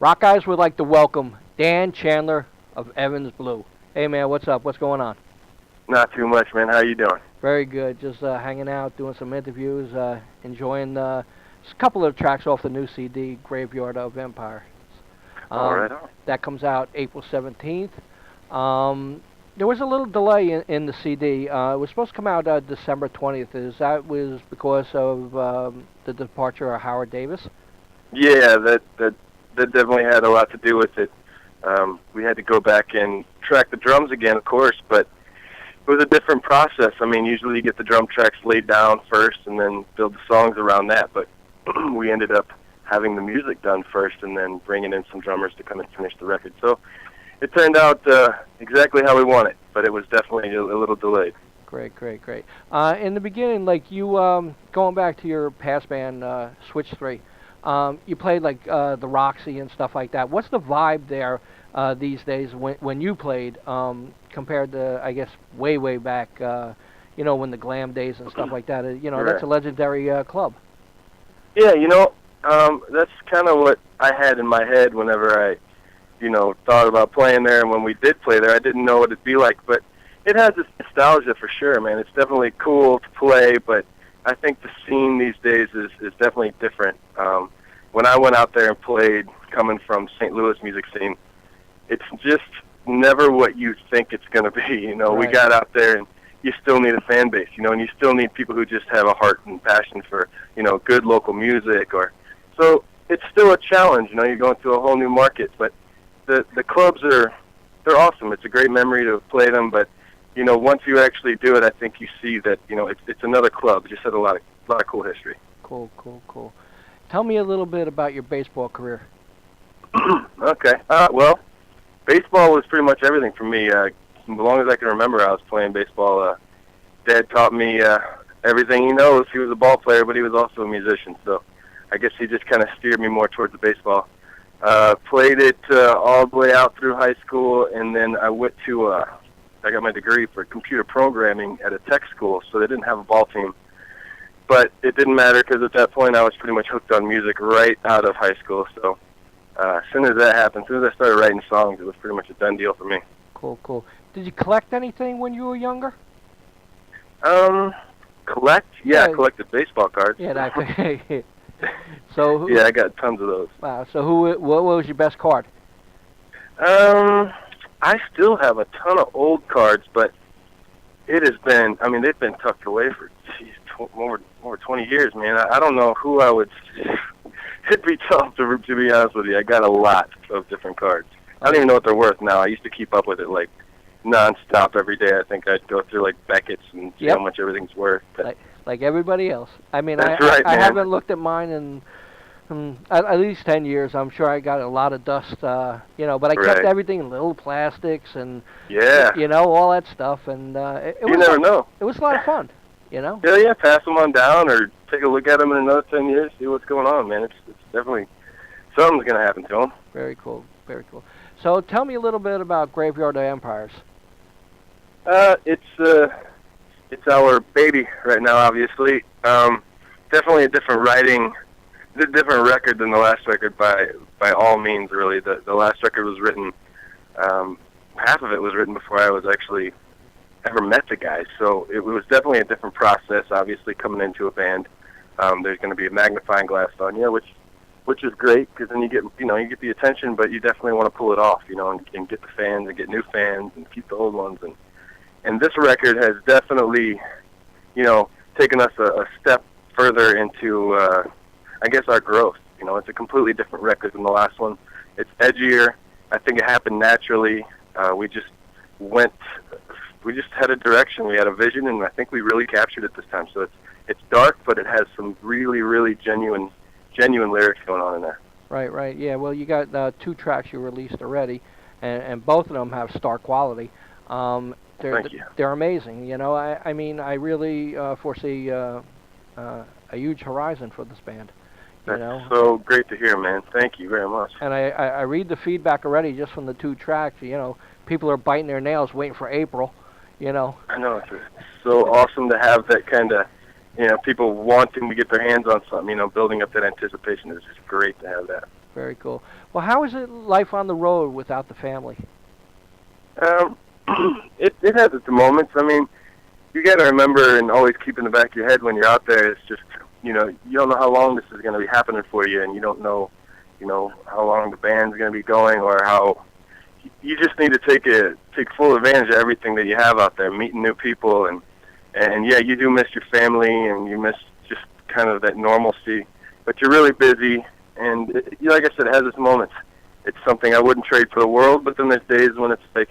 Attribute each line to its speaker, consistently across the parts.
Speaker 1: Rockeyez would like to welcome Dan Chandler of Evans Blue. Hey, man, what's up? What's going on?
Speaker 2: Not too much, man. How you doing?
Speaker 1: Very good. Just hanging out, doing some interviews, enjoying a couple of tracks off the new CD, Graveyard of Empire.
Speaker 2: All right on.
Speaker 1: That comes out April 17th. There was a little delay in the CD. It was supposed to come out December 20th. Was because of the departure of Howard Davis?
Speaker 2: Yeah, that definitely had a lot to do with it. We had to go back and track the drums again, of course, but it was a different process. I mean, usually you get the drum tracks laid down first and then build the songs around that, but we ended up having the music done first and then bringing in some drummers to come and finish the record. So it turned out exactly how we wanted, but it was definitely a little delayed.
Speaker 1: Great. In the beginning, like you, going back to your past band, SWITCHTHREE, you played like the Roxy and stuff like that. What's the vibe there these days when you played compared to, I guess, way back, when the glam days and stuff like that?
Speaker 2: Right.
Speaker 1: That's a legendary club.
Speaker 2: Yeah, that's kind of what I had in my head whenever I, thought about playing there. And when we did play there, I didn't know what it'd be like, but it has this nostalgia for sure, man. It's definitely cool to play, but I think the scene these days is definitely different. When I went out there and played, coming from St. Louis music scene, it's just never what you think it's going to be.
Speaker 1: Right.
Speaker 2: We got out there and you still need a fan base, and you still need people who just have a heart and passion for, good local music. So it's still a challenge, you're going to a whole new market, but the clubs they're awesome. It's a great memory to play them, but once you actually do it, I think you see that, it's another club. It just has a lot of cool history.
Speaker 1: Cool. Tell me a little bit about your baseball career.
Speaker 2: Okay. Well, baseball was pretty much everything for me. As long as I can remember, I was playing baseball. Dad taught me everything he knows. He was a ball player, but he was also a musician. So I guess he just kind of steered me more towards the baseball. Played it all the way out through high school, and then I went to I got my degree for computer programming at a tech school, so they didn't have a ball team. But it didn't matter because at that point I was pretty much hooked on music right out of high school. So as soon as that happened, as soon as I started writing songs, it was pretty much a done deal for me.
Speaker 1: Cool. Did you collect anything when you were younger?
Speaker 2: Collect? Yeah, I collected baseball cards.
Speaker 1: Yeah, So
Speaker 2: yeah, I got tons of those.
Speaker 1: Wow. So what was your best card?
Speaker 2: I still have a ton of old cards, but it has been, they've been tucked away for, over 20 years, man. I don't know who I would, it'd be tough to be honest with you. I got a lot of different cards. I don't even know what they're worth now. I used to keep up with it, like, nonstop every day. I think I'd go through, like, Beckett's and see how much everything's worth. But
Speaker 1: like everybody else.
Speaker 2: That's right,
Speaker 1: I
Speaker 2: man.
Speaker 1: haven't looked at mine in at least 10 years. I'm sure I got a lot of dust, but I kept everything in little plastics and, all that stuff. And
Speaker 2: you never know.
Speaker 1: It was a lot of fun,
Speaker 2: Yeah, pass them on down or take a look at them in another 10 years, see what's going on, man. It's definitely, something's going to happen to them.
Speaker 1: Very cool. So tell me a little bit about Graveyard of Empires.
Speaker 2: It's our baby right now, obviously. Definitely a different record than the last record by all means, really. The last record was written, half of it was written before I was actually ever met the guys. So it was definitely a different process, obviously, coming into a band. There's going to be a magnifying glass on you, which is great because then you get the attention, but you definitely want to pull it off, and get the fans and get new fans and keep the old ones. And this record has definitely, taken us a step further into, I guess, our growth. It's a completely different record than the last one. It's edgier. I think it happened naturally. We just had a direction. We had a vision, and I think we really captured it this time. So it's dark, but it has some really, really genuine lyrics going on in there.
Speaker 1: Right. Yeah, well, you got 2 tracks you released already, and both of them have star quality.
Speaker 2: Thank you.
Speaker 1: They're amazing. I really foresee a huge horizon for this band.
Speaker 2: That's so great to hear, man. Thank you very much.
Speaker 1: And I read the feedback already just from the 2 tracks. People are biting their nails waiting for April.
Speaker 2: I know. It's so awesome to have that kind of, people wanting to get their hands on something. Building up that anticipation is just great to have that.
Speaker 1: Very cool. Well, how is it life on the road without the family?
Speaker 2: Um, it has its moments. I mean, you got to remember and always keep in the back of your head when you're out there. It's just, you don't know how long this is going to be happening for you, and you don't know, how long the band's going to be going, or how. You just need to take full advantage of everything that you have out there, meeting new people, and yeah, you do miss your family, and you miss just kind of that normalcy. But you're really busy, and like I said, it has its moments. It's something I wouldn't trade for the world, but then there's days when it's like,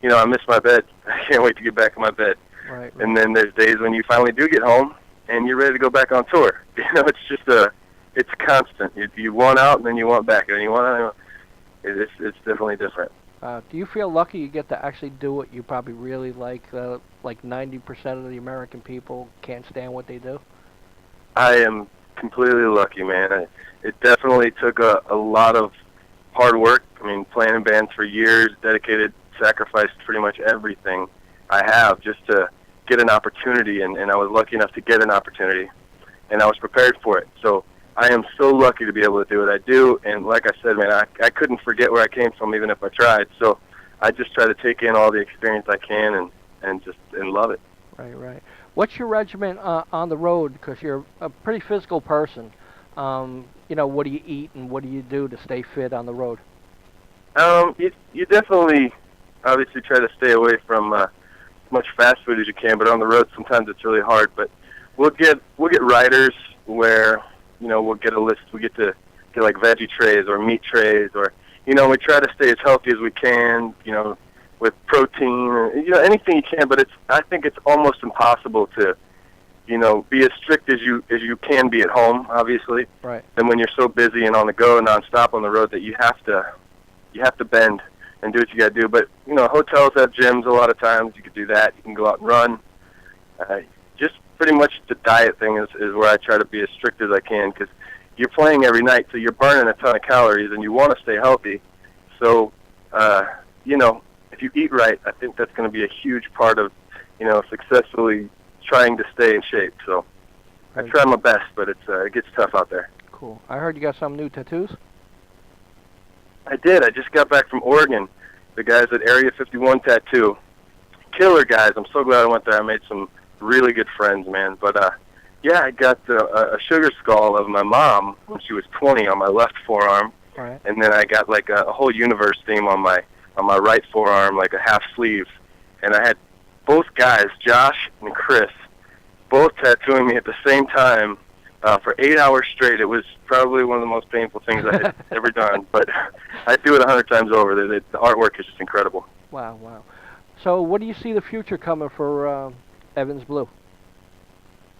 Speaker 2: I miss my bed. I can't wait to get back in my bed.
Speaker 1: Right.
Speaker 2: And then there's days when you finally do get home, and you're ready to go back on tour. It's just it's constant. You want out, and then you want back, and then you want out. It's definitely different.
Speaker 1: Do you feel lucky you get to actually do what you probably really like? Like 90% of the American people can't stand what they do?
Speaker 2: I am completely lucky, man. It definitely took a lot of hard work. I mean, playing in bands for years, dedicated, sacrificed pretty much everything I have just to get an opportunity, and I was lucky enough to get an opportunity, and I was prepared for it. So I am so lucky to be able to do what I do, and like I said, man, I couldn't forget where I came from even if I tried. So I just try to take in all the experience I can and love it.
Speaker 1: Right. What's your regimen on the road? Because you're a pretty physical person. What do you eat and what do you do to stay fit on the road?
Speaker 2: You definitely, obviously, try to stay away from as much fast food as you can. But on the road, sometimes it's really hard. But we'll get riders where we'll get a list. We get to get like veggie trays or meat trays, or we try to stay as healthy as we can. With protein, or, anything you can. But I think it's almost impossible to, be as strict as you can be at home, obviously.
Speaker 1: Right.
Speaker 2: And when you're so busy and on the go, nonstop on the road, that you have to bend and do what you got to do. But hotels have gyms a lot of times. You could do that. You can go out and run. Just pretty much the diet thing is where I try to be as strict as I can, because you're playing every night, so you're burning a ton of calories, and you want to stay healthy. So, if you eat right, I think that's going to be a huge part of, successfully trying to stay in shape. So I try my best, but it gets tough out there.
Speaker 1: Cool. I heard you got some new tattoos?
Speaker 2: I did. I just got back from Oregon. The guys at Area 51 Tattoo. Killer guys. I'm so glad I went there. I made some really good friends, man. But, yeah, I got a sugar skull of my mom when she was 20 on my left forearm.
Speaker 1: Right.
Speaker 2: And then I got like a whole universe theme on my right forearm, like a half sleeve. And I had both guys, Josh and Chris, both tattooing me at the same time for 8 hours straight. It was probably one of the most painful things I had ever done, but I'd do it 100 times over. The artwork is just incredible.
Speaker 1: Wow. So what do you see the future coming for Evans Blue?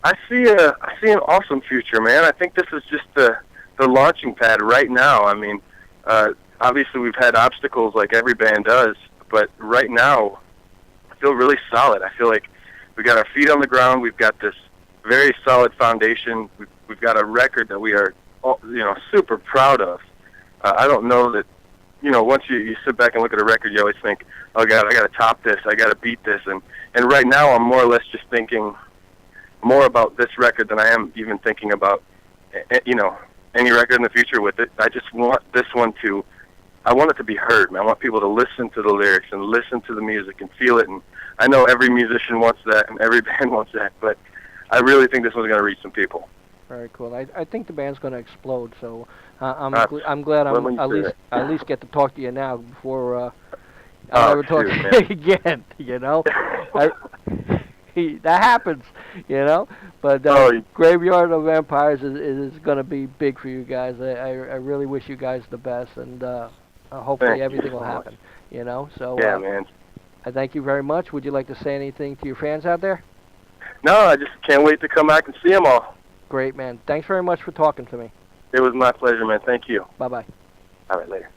Speaker 2: I see an awesome future, man. I think this is just the launching pad right now. I mean, obviously we've had obstacles like every band does, but right now I feel really solid. I feel like we got our feet on the ground. We've got this very solid foundation. We've got a record that we are, super proud of. I don't know that, once you sit back and look at a record, you always think, oh God, I got to top this. I got to beat this. And right now I'm more or less just thinking more about this record than I am even thinking about, any record in the future with it. I just want this one I want it to be heard, man. I want people to listen to the lyrics and listen to the music and feel it. And I know every musician wants that and every band wants that, but I really think this one's going to reach some people.
Speaker 1: Very cool. I think the band's going to explode, so I'm glad I at least get to talk to you now before I never talk to you again, that happens, But Graveyard of Vampires is going to be big for you guys. I really wish you guys the best, and hopefully everything will happen, So
Speaker 2: yeah, man.
Speaker 1: I thank you very much. Would you like to say anything to your fans out there?
Speaker 2: No, I just can't wait to come back and see them all.
Speaker 1: Great, man. Thanks very much for talking to me.
Speaker 2: It was my pleasure, man. Thank you.
Speaker 1: Bye-bye.
Speaker 2: All right, later.